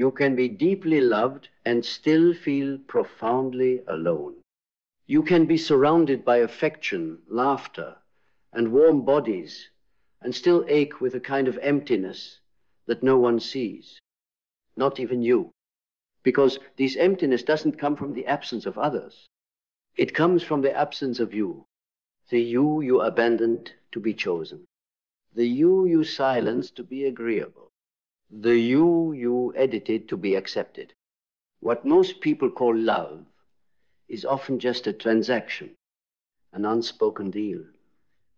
You can be deeply loved and still feel profoundly alone. You can be surrounded by affection, laughter, and warm bodies, and still ache with a kind of emptiness that no one sees, not even you. Because this emptiness doesn't come from the absence of others. It comes from the absence of you, the you abandoned to be chosen, the you silenced to be agreeable, the you edited to be accepted. What most people call love is often just a transaction, an unspoken deal.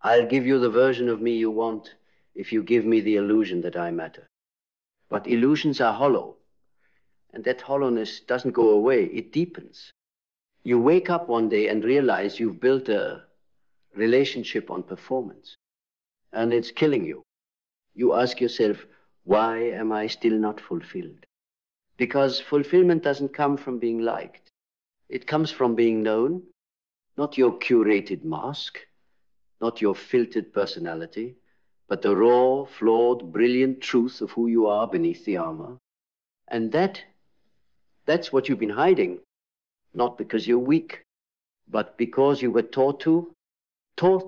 I'll give you the version of me you want if you give me the illusion that I matter. But illusions are hollow, and that hollowness doesn't go away, it deepens. You wake up one day and realize you've built a relationship on performance, and it's killing you. You ask yourself, why am I still not fulfilled? Because fulfillment doesn't come from being liked. It comes from being known, not your curated mask, not your filtered personality, but the raw, flawed, brilliant truth of who you are beneath the armor. And that's what you've been hiding, not because you're weak, but because you were taught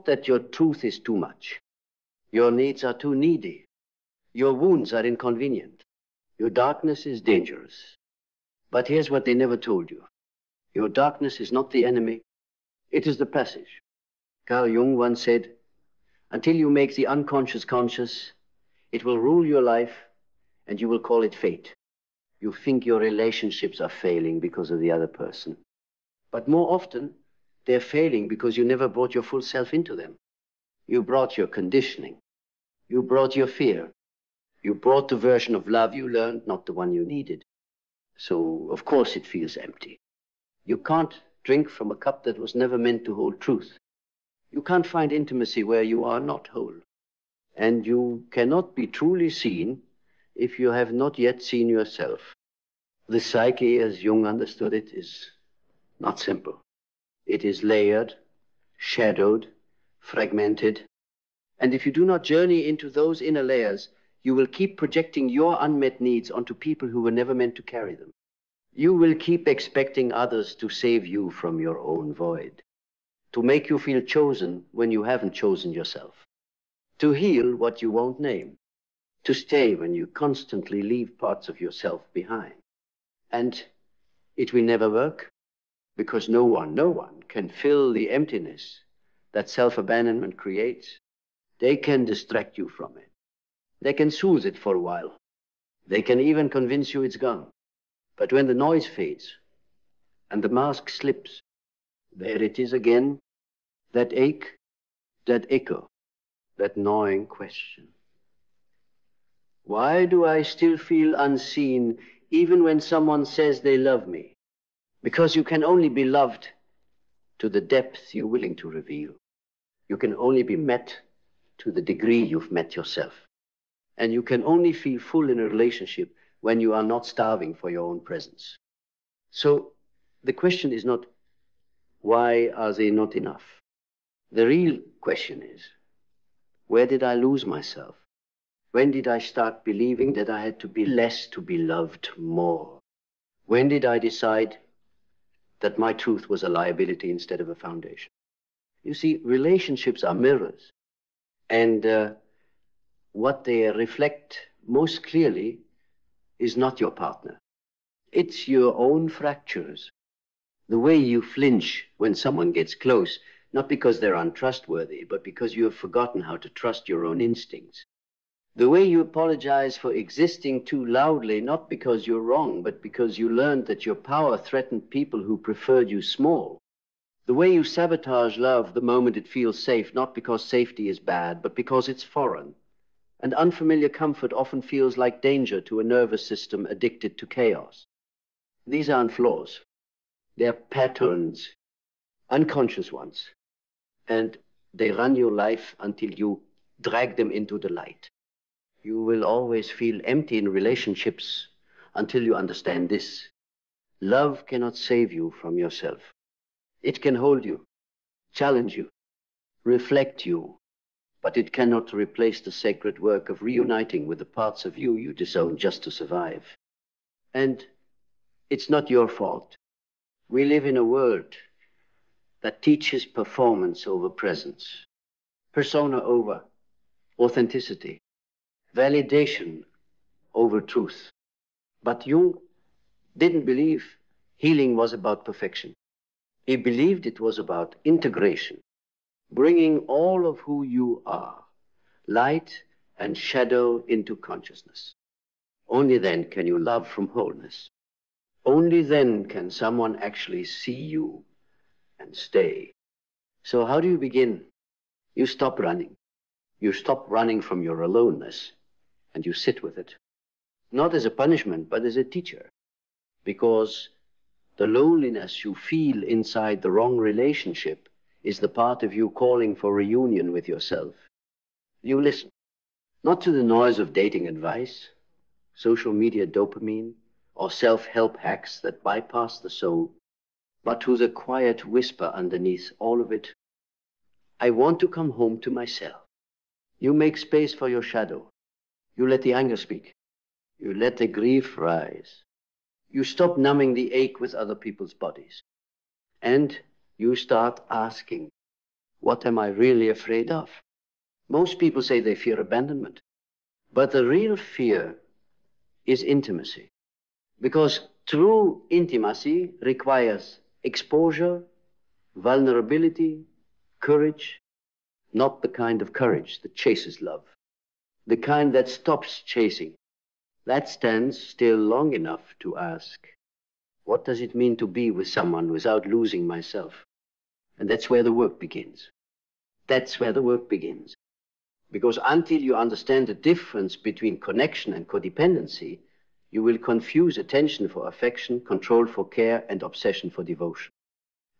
that your truth is too much. Your needs are too needy. Your wounds are inconvenient. Your darkness is dangerous. But here's what they never told you. Your darkness is not the enemy. It is the passage. Carl Jung once said, until you make the unconscious conscious, it will rule your life and you will call it fate. You think your relationships are failing because of the other person. But more often, they're failing because you never brought your full self into them. You brought your conditioning. You brought your fear. You brought the version of love you learned, not the one you needed. So, of course, it feels empty. You can't drink from a cup that was never meant to hold truth. You can't find intimacy where you are not whole. And you cannot be truly seen if you have not yet seen yourself. The psyche, as Jung understood it, is not simple. It is layered, shadowed, fragmented. And if you do not journey into those inner layers, you will keep projecting your unmet needs onto people who were never meant to carry them. You will keep expecting others to save you from your own void, to make you feel chosen when you haven't chosen yourself, to heal what you won't name, to stay when you constantly leave parts of yourself behind. And it will never work, because no one can fill the emptiness that self-abandonment creates. They can distract you from it. They can soothe it for a while. They can even convince you it's gone. But when the noise fades and the mask slips, there it is again, that ache, that echo, that gnawing question. Why do I still feel unseen even when someone says they love me? Because you can only be loved to the depth you're willing to reveal. You can only be met to the degree you've met yourself. And you can only feel full in a relationship when you are not starving for your own presence. So the question is not, why are they not enough? The real question is, where did I lose myself? When did I start believing that I had to be less to be loved more? When did I decide that my truth was a liability instead of a foundation? You see, relationships are mirrors. And what they reflect most clearly is not your partner. It's your own fractures. The way you flinch when someone gets close, not because they're untrustworthy, but because you have forgotten how to trust your own instincts. The way you apologize for existing too loudly, not because you're wrong, but because you learned that your power threatened people who preferred you small. The way you sabotage love the moment it feels safe, not because safety is bad, but because it's foreign. And unfamiliar comfort often feels like danger to a nervous system addicted to chaos. These aren't flaws. They're patterns, unconscious ones. And they run your life until you drag them into the light. You will always feel empty in relationships until you understand this. Love cannot save you from yourself. It can hold you, challenge you, reflect you, but it cannot replace the sacred work of reuniting with the parts of you you disown just to survive. And it's not your fault. We live in a world that teaches performance over presence, persona over authenticity, validation over truth. But Jung didn't believe healing was about perfection. He believed it was about integration, bringing all of who you are, light and shadow, into consciousness. Only then can you love from wholeness. Only then can someone actually see you and stay. So how do you begin? You stop running. You stop running from your aloneness, and you sit with it. Not as a punishment, but as a teacher. Because the loneliness you feel inside the wrong relationship is the part of you calling for reunion with yourself. You listen, not to the noise of dating advice, social media dopamine, or self-help hacks that bypass the soul, but to the quiet whisper underneath all of it. I want to come home to myself. You make space for your shadow. You let the anger speak. You let the grief rise. You stop numbing the ache with other people's bodies. And you start asking, what am I really afraid of? Most people say they fear abandonment. But the real fear is intimacy. Because true intimacy requires exposure, vulnerability, courage, not the kind of courage that chases love, the kind that stops chasing, that stands still long enough to ask, what does it mean to be with someone without losing myself? And that's where the work begins. That's where the work begins. Because until you understand the difference between connection and codependency, you will confuse attention for affection, control for care, and obsession for devotion.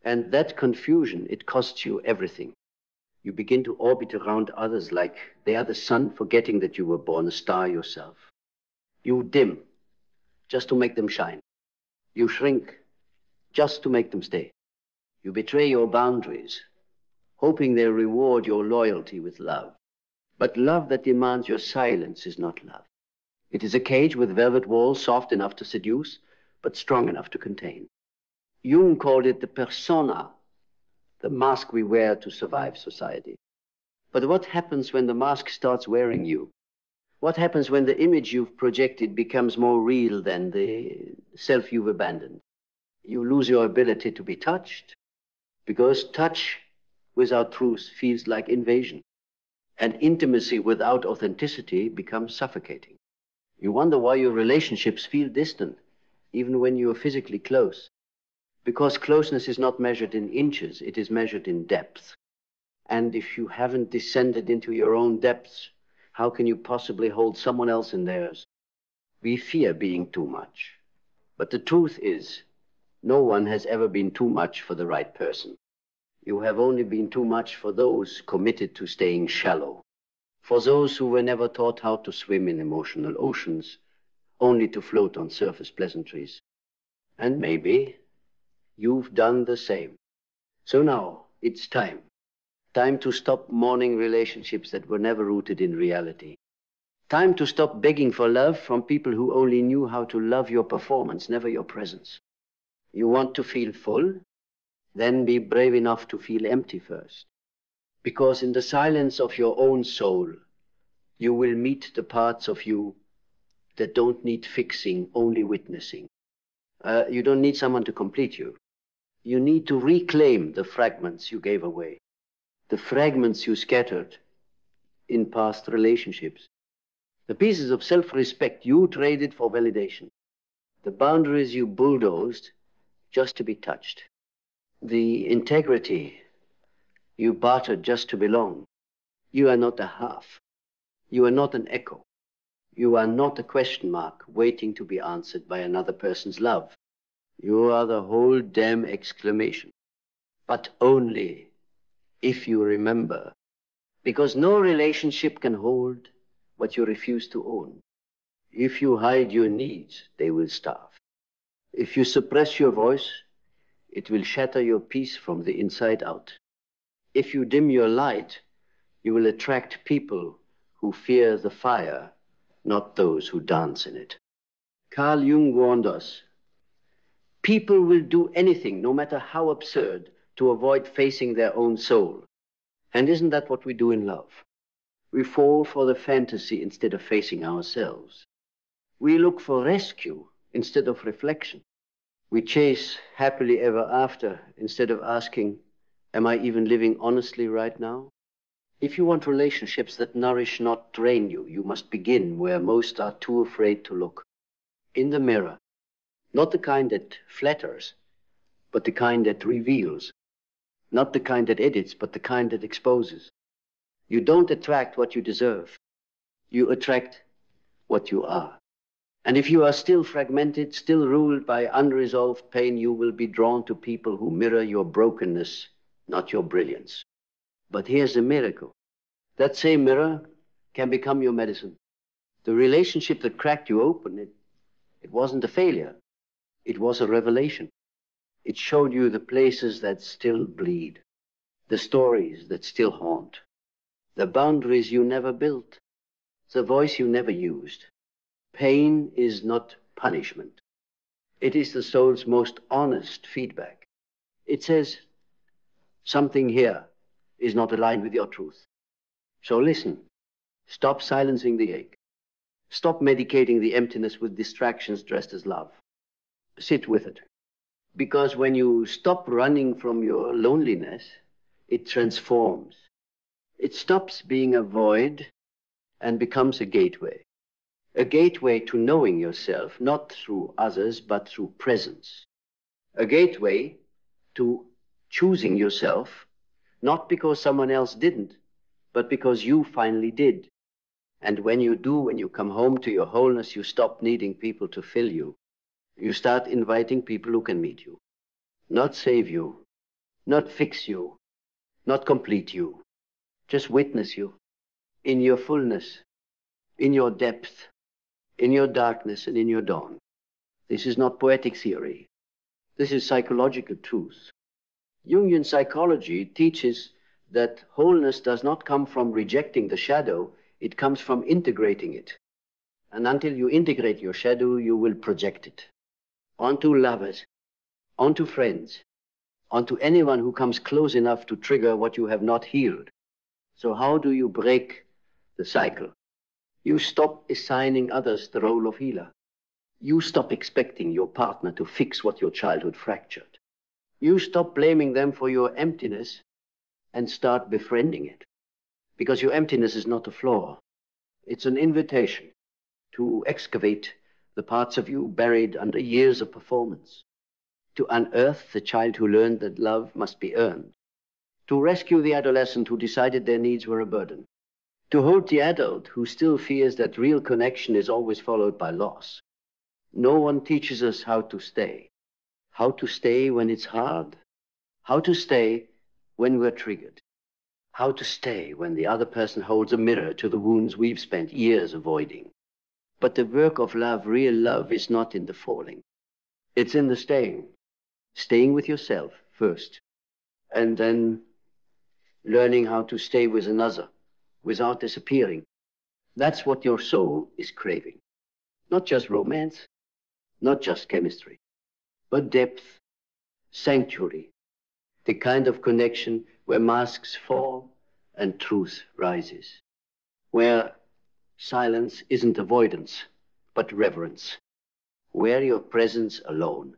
And that confusion, it costs you everything. You begin to orbit around others like they are the sun, forgetting that you were born a star yourself. You dim just to make them shine. You shrink just to make them stay. You betray your boundaries, hoping they'll reward your loyalty with love. But love that demands your silence is not love. It is a cage with velvet walls, soft enough to seduce, but strong enough to contain. Jung called it the persona, the mask we wear to survive society. But what happens when the mask starts wearing you? What happens when the image you've projected becomes more real than the self you've abandoned? You lose your ability to be touched, because touch without truth feels like invasion. And intimacy without authenticity becomes suffocating. You wonder why your relationships feel distant, even when you are physically close. Because closeness is not measured in inches, it is measured in depth. And if you haven't descended into your own depths, how can you possibly hold someone else in theirs? We fear being too much. But the truth is, no one has ever been too much for the right person. You have only been too much for those committed to staying shallow, for those who were never taught how to swim in emotional oceans, only to float on surface pleasantries. And maybe you've done the same. So now it's time. Time to stop mourning relationships that were never rooted in reality. Time to stop begging for love from people who only knew how to love your performance, never your presence. You want to feel full? Then be brave enough to feel empty first. Because in the silence of your own soul, you will meet the parts of you that don't need fixing, only witnessing. You don't need someone to complete you. You need to reclaim the fragments you gave away, the fragments you scattered in past relationships, the pieces of self-respect you traded for validation, the boundaries you bulldozed just to be touched, the integrity you bartered just to belong. You are not a half. You are not an echo. You are not a question mark waiting to be answered by another person's love. You are the whole damn exclamation. But only if you remember. Because no relationship can hold what you refuse to own. If you hide your needs, they will starve. If you suppress your voice, it will shatter your peace from the inside out. If you dim your light, you will attract people who fear the fire, not those who dance in it. Carl Jung warned us. People will do anything, no matter how absurd, to avoid facing their own soul. And isn't that what we do in love? We fall for the fantasy instead of facing ourselves. We look for rescue instead of reflection. We chase happily ever after instead of asking, am I even living honestly right now? If you want relationships that nourish, not drain you, you must begin where most are too afraid to look. In the mirror. Not the kind that flatters, but the kind that reveals. Not the kind that edits, but the kind that exposes. You don't attract what you deserve. You attract what you are. And if you are still fragmented, still ruled by unresolved pain, you will be drawn to people who mirror your brokenness, not your brilliance. But here's the miracle. That same mirror can become your medicine. The relationship that cracked you open, it wasn't a failure. It was a revelation. It showed you the places that still bleed, the stories that still haunt, the boundaries you never built, the voice you never used. Pain is not punishment. It is the soul's most honest feedback. It says, something here is not aligned with your truth. So listen. Stop silencing the ache. Stop medicating the emptiness with distractions dressed as love. Sit with it. Because when you stop running from your loneliness, it transforms. It stops being a void and becomes a gateway. A gateway to knowing yourself, not through others, but through presence. A gateway to choosing yourself, not because someone else didn't, but because you finally did. And when you do, when you come home to your wholeness, you stop needing people to fill you. You start inviting people who can meet you. Not save you, not fix you, not complete you. Just witness you in your fullness, in your depth, in your darkness, and in your dawn. This is not poetic theory. This is psychological truth. Jungian psychology teaches that wholeness does not come from rejecting the shadow, it comes from integrating it. And until you integrate your shadow, you will project it onto lovers, onto friends, onto anyone who comes close enough to trigger what you have not healed. So how do you break the cycle? You stop assigning others the role of healer. You stop expecting your partner to fix what your childhood fractured. You stop blaming them for your emptiness and start befriending it. Because your emptiness is not a flaw. It's an invitation to excavate the parts of you buried under years of performance. To unearth the child who learned that love must be earned. To rescue the adolescent who decided their needs were a burden. To hold the adult who still fears that real connection is always followed by loss. No one teaches us how to stay. How to stay when it's hard. How to stay when we're triggered. How to stay when the other person holds a mirror to the wounds we've spent years avoiding. But the work of love, real love, is not in the falling. It's in the staying. Staying with yourself first. And then learning how to stay with another without disappearing. That's what your soul is craving. Not just romance, not just chemistry, but depth, sanctuary, the kind of connection where masks fall and truth rises, where silence isn't avoidance, but reverence, where your presence alone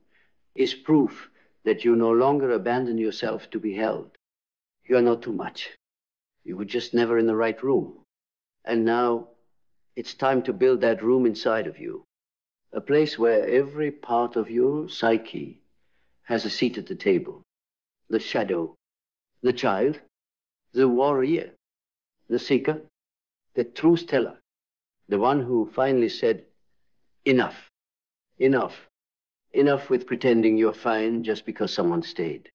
is proof that you no longer abandon yourself to be held. You are not too much. You were just never in the right room. And now it's time to build that room inside of you, a place where every part of your psyche has a seat at the table. The shadow, the child, the warrior, the seeker, the truth teller, the one who finally said, enough, enough, enough with pretending you're fine just because someone stayed.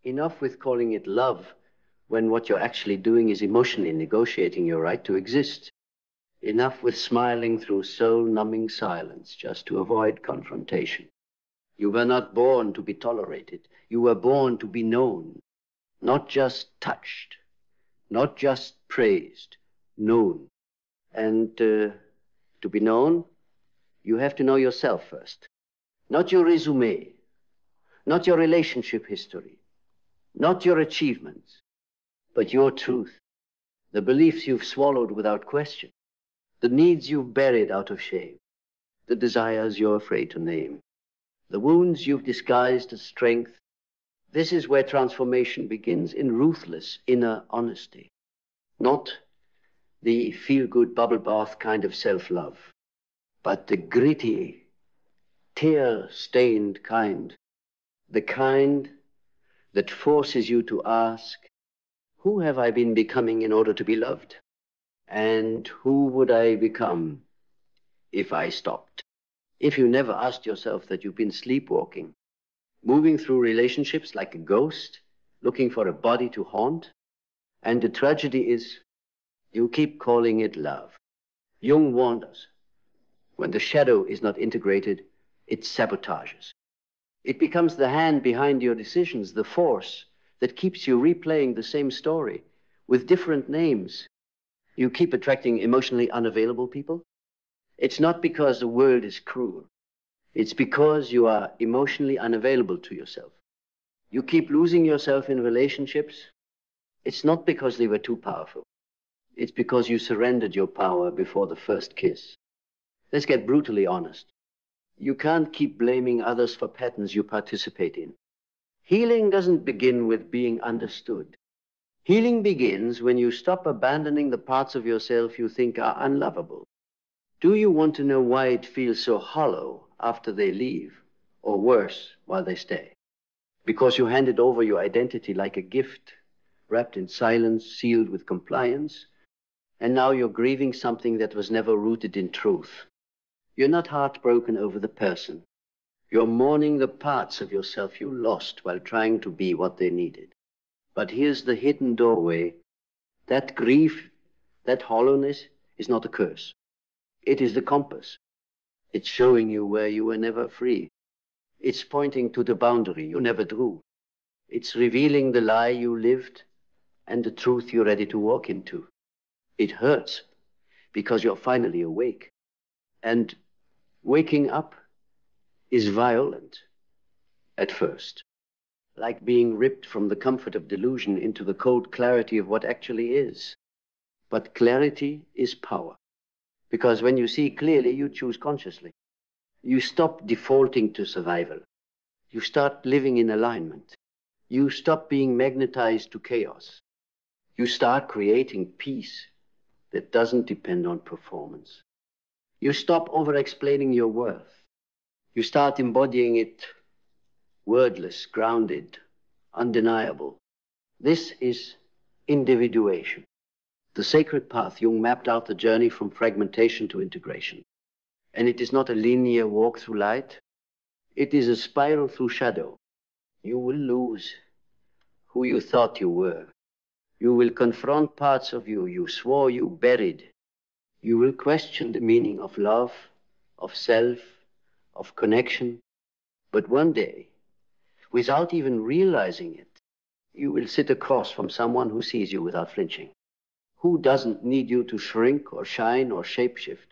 Enough with calling it love when what you're actually doing is emotionally negotiating your right to exist. Enough with smiling through soul-numbing silence just to avoid confrontation. You were not born to be tolerated. You were born to be known, not just touched, not just praised, known. And to be known You have to know yourself first. Not your resume, not your relationship history, not your achievements, but your truth, the beliefs you've swallowed without question, the needs you've buried out of shame, the desires you're afraid to name, the wounds you've disguised as strength. This is where transformation begins, in ruthless inner honesty, not the feel-good bubble bath kind of self-love, but the gritty, tear-stained kind, the kind that forces you to ask, who have I been becoming in order to be loved? And who would I become if I stopped? If you never asked yourself that you've been sleepwalking, moving through relationships like a ghost, looking for a body to haunt, and the tragedy is you keep calling it love. Jung warned us, when the shadow is not integrated, it sabotages. It becomes the hand behind your decisions, the force that keeps you replaying the same story with different names. You keep attracting emotionally unavailable people. It's not because the world is cruel. It's because you are emotionally unavailable to yourself. You keep losing yourself in relationships. It's not because they were too powerful. It's because you surrendered your power before the first kiss. Let's get brutally honest. You can't keep blaming others for patterns you participate in. Healing doesn't begin with being understood. Healing begins when you stop abandoning the parts of yourself you think are unlovable. Do you want to know why it feels so hollow after they leave, or worse, while they stay? Because you handed over your identity like a gift, wrapped in silence, sealed with compliance, and now you're grieving something that was never rooted in truth. You're not heartbroken over the person. You're mourning the parts of yourself you lost while trying to be what they needed. But here's the hidden doorway. That grief, that hollowness is not a curse. It is the compass. It's showing you where you were never free. It's pointing to the boundary you never drew. It's revealing the lie you lived and the truth you're ready to walk into. It hurts because you're finally awake. And waking up is violent at first, like being ripped from the comfort of delusion into the cold clarity of what actually is. But clarity is power, because when you see clearly, you choose consciously. You stop defaulting to survival. You start living in alignment. You stop being magnetized to chaos. You start creating peace that doesn't depend on performance. You stop over-explaining your worth. You start embodying it wordless, grounded, undeniable. This is individuation. The sacred path. Jung mapped out the journey from fragmentation to integration. And it is not a linear walk through light. It is a spiral through shadow. You will lose who you thought you were. You will confront parts of you you swore you buried. You will question the meaning of love, of self, of connection. But one day, without even realizing it, you will sit across from someone who sees you without flinching, who doesn't need you to shrink or shine or shapeshift,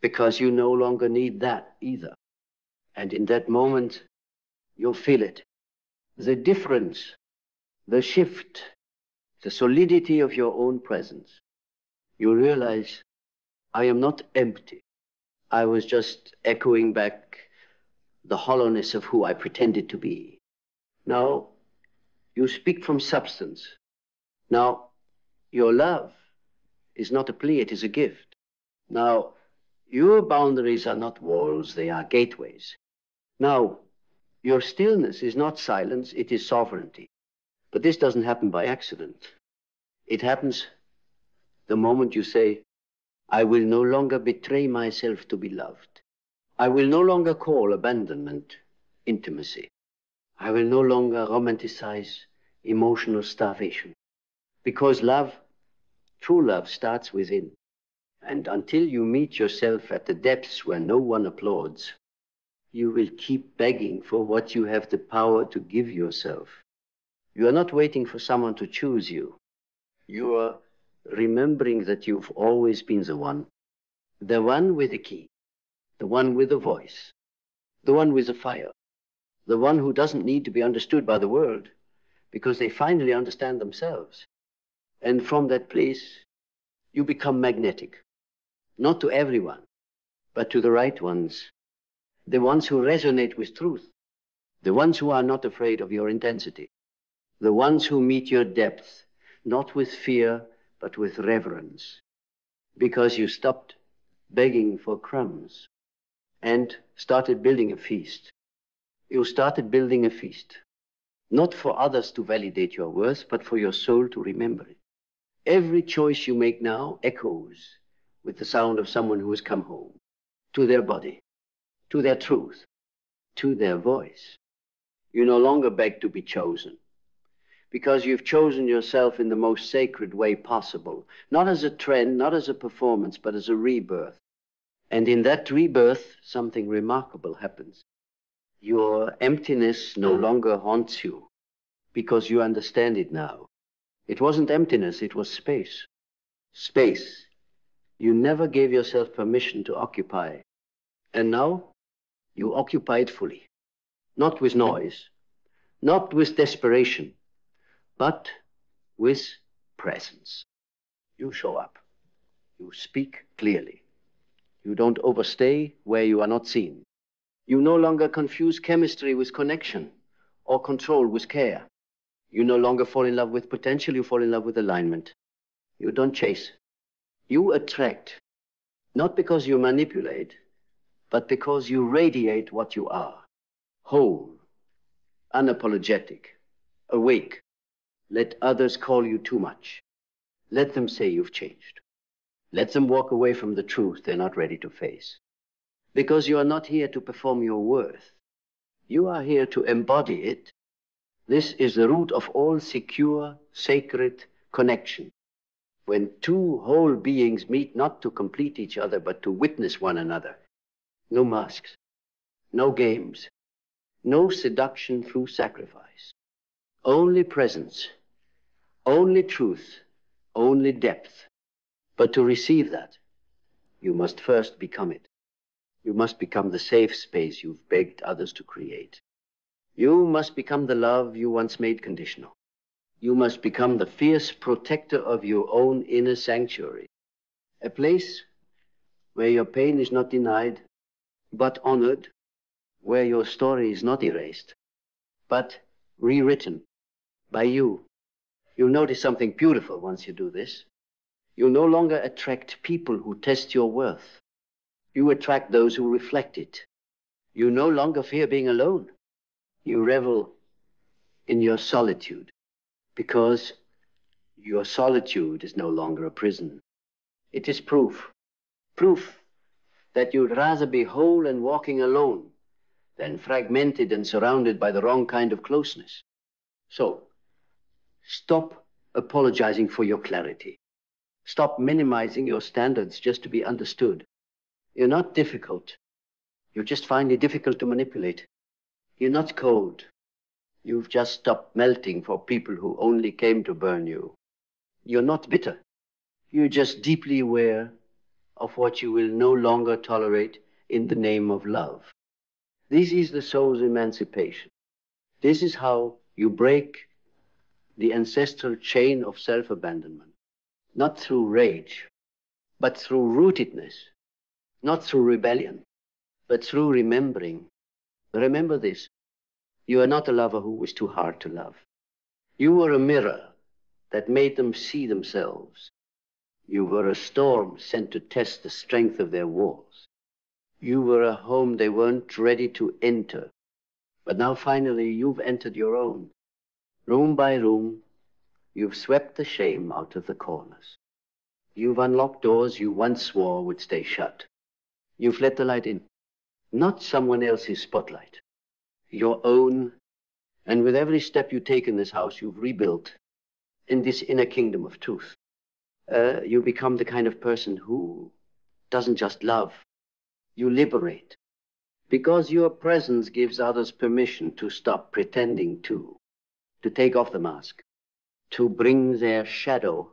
because you no longer need that either. And in that moment, you'll feel it. The difference, the shift, the solidity of your own presence. You realize, I am not empty. I was just echoing back the hollowness of who I pretended to be. Now, you speak from substance. Now, your love is not a plea, it is a gift. Now, your boundaries are not walls, they are gateways. Now, your stillness is not silence, it is sovereignty. But this doesn't happen by accident. It happens the moment you say, I will no longer betray myself to be loved. I will no longer call abandonment intimacy. I will no longer romanticize emotional starvation. Because love, true love, starts within. And until you meet yourself at the depths where no one applauds, you will keep begging for what you have the power to give yourself. You are not waiting for someone to choose you. You are remembering that you've always been the one with the key. the one with a voice, the one with a fire, the one who doesn't need to be understood by the world because they finally understand themselves. And from that place, you become magnetic, not to everyone, but to the right ones, the ones who resonate with truth, the ones who are not afraid of your intensity, the ones who meet your depth, not with fear, but with reverence, because you stopped begging for crumbs and started building a feast. You started building a feast, not for others to validate your worth, but for your soul to remember it. Every choice you make now echoes with the sound of someone who has come home, to their body, to their truth, to their voice. You no longer beg to be chosen, because you've chosen yourself in the most sacred way possible, not as a trend, not as a performance, but as a rebirth. And in that rebirth, something remarkable happens. Your emptiness no longer haunts you, because you understand it now. It wasn't emptiness, it was space. Space you never gave yourself permission to occupy. And now you occupy it fully. Not with noise, not with desperation, but with presence. You show up. You speak clearly. You don't overstay where you are not seen. You no longer confuse chemistry with connection or control with care. You no longer fall in love with potential, you fall in love with alignment. You don't chase. You attract, not because you manipulate, but because you radiate what you are. Whole, unapologetic, awake. Let others call you too much. Let them say you've changed. Let them walk away from the truth they're not ready to face. Because you are not here to perform your worth. You are here to embody it. This is the root of all secure, sacred connection. When two whole beings meet not to complete each other, but to witness one another. No masks, no games, no seduction through sacrifice. Only presence, only truth, only depth. But to receive that, you must first become it. You must become the safe space you've begged others to create. You must become the love you once made conditional. You must become the fierce protector of your own inner sanctuary. A place where your pain is not denied, but honored, where your story is not erased, but rewritten by you. You'll notice something beautiful once you do this. You no longer attract people who test your worth. You attract those who reflect it. You no longer fear being alone. You revel in your solitude, because your solitude is no longer a prison. It is proof that you'd rather be whole and walking alone than fragmented and surrounded by the wrong kind of closeness. So, stop apologizing for your clarity. Stop minimizing your standards just to be understood. You're not difficult. You just find it difficult to manipulate. You're not cold. You've just stopped melting for people who only came to burn you. You're not bitter. You're just deeply aware of what you will no longer tolerate in the name of love. This is the soul's emancipation. This is how you break the ancestral chain of self-abandonment. Not through rage, but through rootedness. Not through rebellion, but through remembering. Remember this. You are not a lover who was too hard to love. You were a mirror that made them see themselves. You were a storm sent to test the strength of their walls. You were a home they weren't ready to enter. But now finally you've entered your own. Room by room, you've swept the shame out of the corners. You've unlocked doors you once swore would stay shut. You've let the light in, not someone else's spotlight, your own. And with every step you take in this house, you've rebuilt in this inner kingdom of truth. You become the kind of person who doesn't just love, you liberate. Because your presence gives others permission to stop pretending to take off the mask, to bring their shadow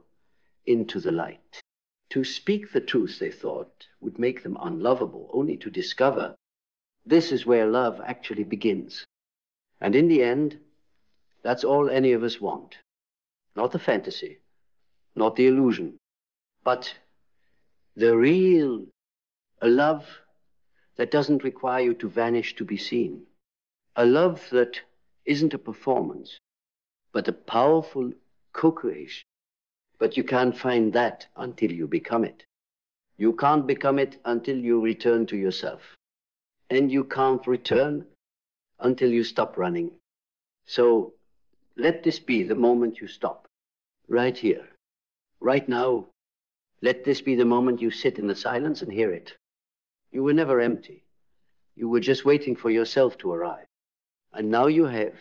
into the light, To speak the truth, they thought, would make them unlovable, only to discover this is where love actually begins. And in the end, that's all any of us want. Not the fantasy, not the illusion, but the real, a love that doesn't require you to vanish to be seen. A love that isn't a performance, but a powerful co-creation. But you can't find that until you become it. You can't become it until you return to yourself. And you can't return until you stop running. So let this be the moment you stop. Right here. Right now. Let this be the moment you sit in the silence and hear it. You were never empty. You were just waiting for yourself to arrive. And now you have.